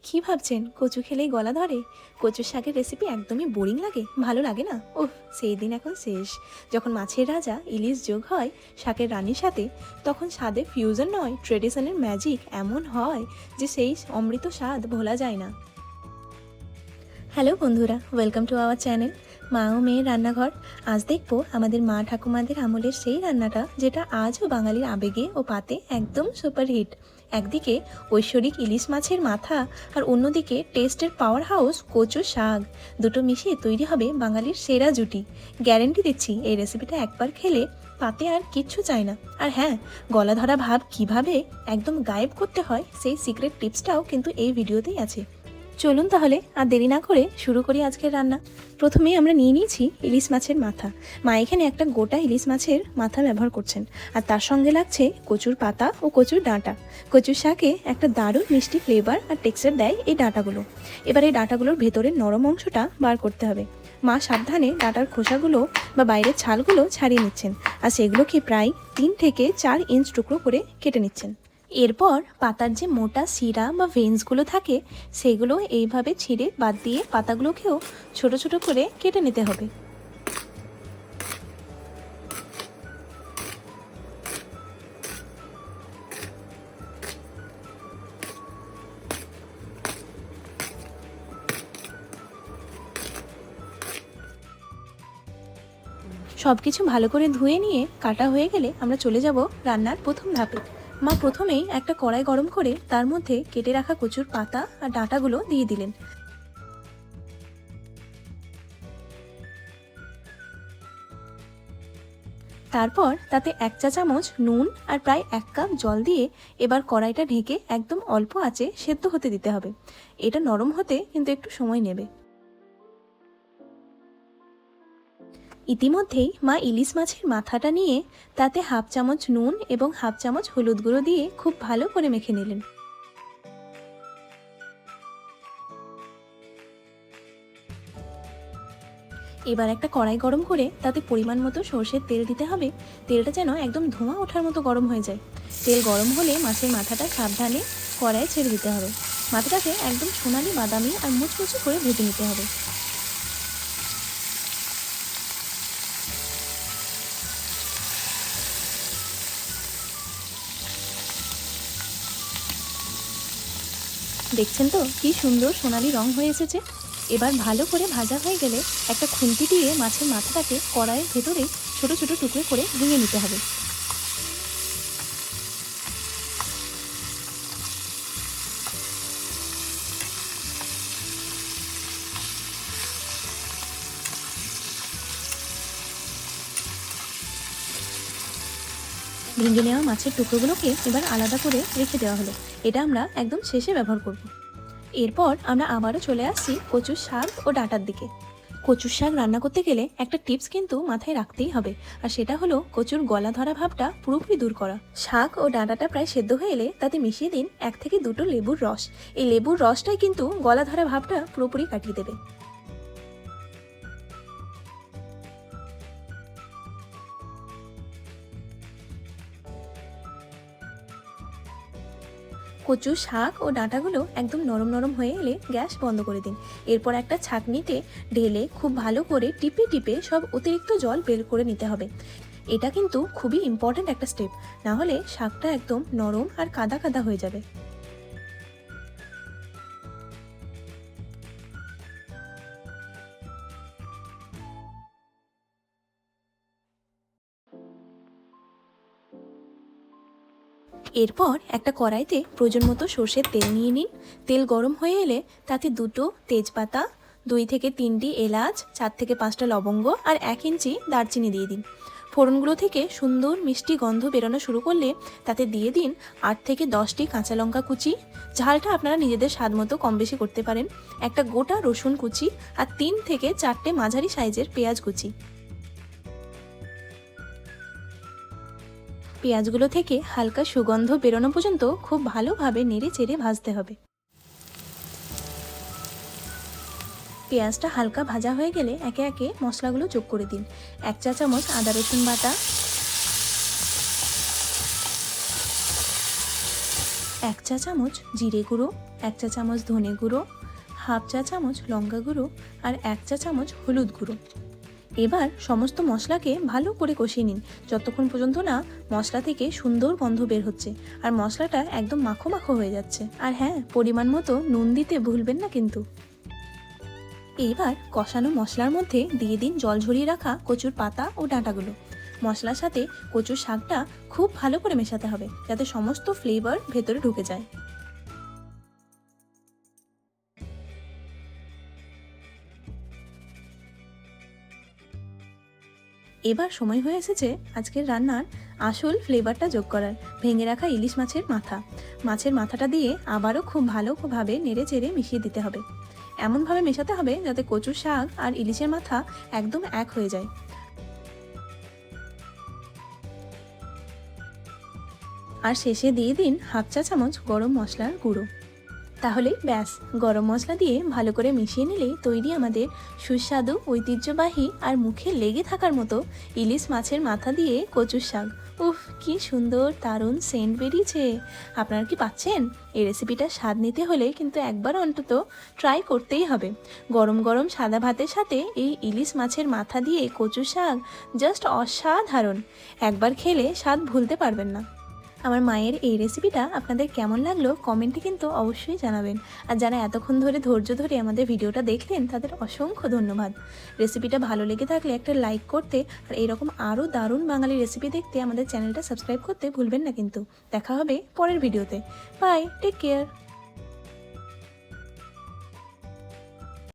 কি ভাবছেন কচু খেলেই গলা ধরে? কচুর শাকের রেসিপি একদমই বোরিং লাগে, ভালো লাগে না? ওহ, সেই দিন এখন শেষ। যখন মাছের রাজা ইলিশ যোগ হয় শাকের রানীর সাথে, তখন স্বাদে ফিউশন নয়, ট্রেডিশনের ম্যাজিক এমন হয় যে সেই অমৃত স্বাদ ভোলা যায় না। হ্যালো বন্ধুরা, ওয়েলকাম টু আওয়ার চ্যানেল মা ও মেয়ের রান্নাঘর। আজ দেখবো আমাদের মা ঠাকুমাদের আমলের সেই রান্নাটা যেটা আজও বাঙালির আবেগে ও পাতে একদম সুপারহিট। একদিকে ঐশ্বরিক ইলিশ মাছের মাথা আর অন্যদিকে টেস্টের পাওয়ার হাউস কচুর শাক, দুটো মিশিয়ে তৈরি হবে বাঙালির সেরা জুটি। গ্যারেন্টি দিচ্ছি এই রেসিপিটা একবার খেলে পাতে আর কিচ্ছু চাই না। আর হ্যাঁ, গলা ধরা ভাব কিভাবে একদম গায়েব করতে হয় সেই সিক্রেট টিপসটাও কিন্তু এই ভিডিওতেই আছে। চলুন তাহলে আর দেরি না করে শুরু করি আজকের রান্না। প্রথমেই আমরা নিয়ে নিয়েছি ইলিশ মাছের মাথা। মা এখানে একটা গোটা ইলিশ মাছের মাথা ব্যবহার করছেন, আর তার সঙ্গে লাগছে কচুর পাতা ও কচুর ডাঁটা। কচুর শাকে একটা দারুণ মিষ্টি ফ্লেভার আর টেক্সচার দেয় এই ডাঁটাগুলো। এবার এই ডাঁটাগুলোর ভেতরের নরম অংশটা বার করতে হবে। মা সাবধানে ডাঁটার খোসাগুলো বা বাইরের ছালগুলো ছাড়িয়ে নিচ্ছেন, আর সেগুলোকে প্রায় 3 থেকে 4 ইঞ্চ টুকরো করে কেটে নিচ্ছেন। এরপর পাতার যে মোটা শিরা বা ভেন্সগুলো থাকে সেগুলো এইভাবে ছিঁড়ে বাদ দিয়ে পাতাগুলোকেও ছোট ছোট করে কেটে নিতে হবে। সব কিছু ভালো করে ধুয়ে নিয়ে কাটা হয়ে গেলে আমরা চলে যাব রান্নার প্রথম ধাপে। মা প্রথমেই একটা কড়াই গরম করে তার মধ্যে কেটে রাখা কচুর পাতা আর ডাঁটাগুলো দিয়ে দিলেন। তারপর তাতে 1 চা চামচ নুন আর প্রায় 1 কাপ জল দিয়ে এবার কড়াইটা ঢেকে একদম অল্প আঁচে সেদ্ধ হতে দিতে হবে। এটা নরম হতে কিন্তু একটু সময় নেবে। ইতিমধ্যেই মা ইলিশ মাছের মাথাটা নিয়ে তাতে 1/2 চামচ নুন এবং 1/2 চামচ হলুদ গুঁড়ো দিয়ে খুব ভালো করে মেখে নিলেন। এবার একটা কড়াই গরম করে তাতে পরিমাণ মতো সর্ষের তেল দিতে হবে। তেলটা যেন একদম ধোঁয়া ওঠার মতো গরম হয়ে যায়। তেল গরম হলে মাছের মাথাটা সাবধানে কড়াইয়ে ছেড়ে দিতে হবে। মাথাটাকে একদম সোনালি বাদামি আর মুচমুচে করে ভেজে নিতে হবে। দেখছেন তো কি সুন্দর সোনালি রং হয়ে এসেছে। এবার ভালো করে ভাজা হয়ে গেলে একটা খুন্তি দিয়ে মাছের মাথাটাকে কড়াইয়ের ভেতরে ছোট ছোট টুকরো করে ভেঙে নিতে হবে। ভেঙে নেওয়া মাছের টুকরোগুলোকে এবার আলাদা করে রেখে দেওয়া হলো। এটা আমরা একদম শেষে ব্যবহার করব। এরপর আমরা আবারও চলে আসছি কচুর শাক ও ডাঁটার দিকে। কচুর শাক রান্না করতে গেলে একটা টিপস কিন্তু মাথায় রাখতেই হবে, আর সেটা হলো কচুর গলা ধরা ভাবটা পুরোপুরি দূর করা। শাক ও ডাঁটাটা প্রায় সেদ্ধ হয়ে এলে তাতে মিশিয়ে দিন 1 থেকে 2টো লেবুর রস। এই লেবুর রসটাই কিন্তু গলা ধরা ভাবটা পুরোপুরি কাটিয়ে দেবে। কচু শাক ও ডাঁটাগুলো একদম নরম নরম হয়ে এলে গ্যাস বন্ধ করে দিন। এরপর একটা ছাঁকনিতে ঢেলে খুব ভালো করে টিপে টিপে সব অতিরিক্ত জল বের করে নিতে হবে। এটা কিন্তু খুবই ইম্পর্ট্যান্ট একটা স্টেপ, না হলে শাকটা একদম নরম আর কাদা কাদা হয়ে যাবে। এরপর একটা কড়াইতে প্রয়োজন মতো সর্ষের তেল নিয়ে নিন। তেল গরম হয়ে এলে তাতে 2টো তেজপাতা, 2 থেকে 3টি এলাচ, 4 থেকে 5টা লবঙ্গ আর 1 ইঞ্চি দারচিনি দিয়ে দিন। ফোড়নগুলো থেকে সুন্দর মিষ্টি গন্ধ বেরোনো শুরু করলে তাতে দিয়ে দিন 8 থেকে 10টি কাঁচা লঙ্কা কুচি। ঝালটা আপনারা নিজেদের স্বাদ মতো কম বেশি করতে পারেন। একটা গোটা রসুন কুচি আর 3 থেকে 4টে মাঝারি সাইজের পেঁয়াজ কুচি। পেঁয়াজগুলো থেকে হালকা সুগন্ধ বেরোনো পর্যন্ত খুব ভালোভাবে নেড়ে চেড়ে ভাজতে হবে। পেঁয়াজটা হালকা ভাজা হয়ে গেলে একে একে মশলাগুলো যোগ করে দিন। 1 চা চামচ আদা রসুন বাটা, 1 চা চামচ জিরে গুঁড়ো, 1 চা চামচ ধনে গুঁড়ো, হাফ চা চামচ লঙ্কা গুঁড়ো আর 1 চা চামচ হলুদ গুঁড়ো। এবার সমস্ত মশলাকে ভালো করে কষিয়ে নিন যতক্ষণ পর্যন্ত না মশলা থেকে সুন্দর গন্ধ বের হচ্ছে আর মশলাটা একদম মাখো মাখো হয়ে যাচ্ছে। আর হ্যাঁ, পরিমাণ মতো নুন দিতে ভুলবেন না কিন্তু। এবার কষানো মশলার মধ্যে দিয়ে দিন জল ঝরিয়ে রাখা কচুর পাতা ও ডাঁটাগুলো। মশলার সাথে কচুর শাকটা খুব ভালো করে মেশাতে হবে যাতে সমস্ত ফ্লেভার ভেতরে ঢুকে যায়। এবার সময় হয়ে এসেছে আজকের রান্নার আসল ফ্লেভারটা যোগ করার। ভেঙে রাখা ইলিশ মাছের মাথা, মাছের মাথাটা দিয়ে আবারও খুব ভালোভাবে নেড়ে চেড়ে মিশিয়ে দিতে হবে। এমনভাবে মেশাতে হবে যাতে কচুর শাক আর ইলিশের মাথা একদম এক হয়ে যায়। আর শেষে দিয়ে দিন হাফ চা চামচ গরম মশলার গুঁড়ো। তাহলেই ব্যাস, গরম মশলা দিয়ে ভালো করে মিশিয়ে নিলেই তৈরি আমাদের সুস্বাদু, ঐতিহ্যবাহী আর মুখে লেগে থাকার মতো ইলিশ মাছের মাথা দিয়ে কচুর শাক। উফ, কি সুন্দর দারুণ সেন্ট বেরিয়েছে। আপনারা কি পাচ্ছেন? এই রেসিপিটা স্বাদ নিতে হলে কিন্তু একবার অন্তত ট্রাই করতেই হবে। গরম গরম সাদা ভাতের সাথে এই ইলিশ মাছের মাথা দিয়ে কচুর শাক জাস্ট অসাধারণ। একবার খেলে স্বাদ ভুলতে পারবেন না। আমার মায়ের এই রেসিপিটা আপনাদের কেমন লাগলো কমেন্টে কিন্তু অবশ্যই জানাবেন। আর যারা এতক্ষণ ধরে ধৈর্য ধরে আমাদের ভিডিওটা দেখলেন তাদের অসংখ্য ধন্যবাদ। রেসিপিটা ভালো লেগে থাকলে একটা লাইক করতে আর এরকম আরও দারুণ বাঙালি রেসিপি দেখতে আমাদের চ্যানেলটা সাবস্ক্রাইব করতে ভুলবেন না কিন্তু। দেখা হবে পরের ভিডিওতে। Bye, take care.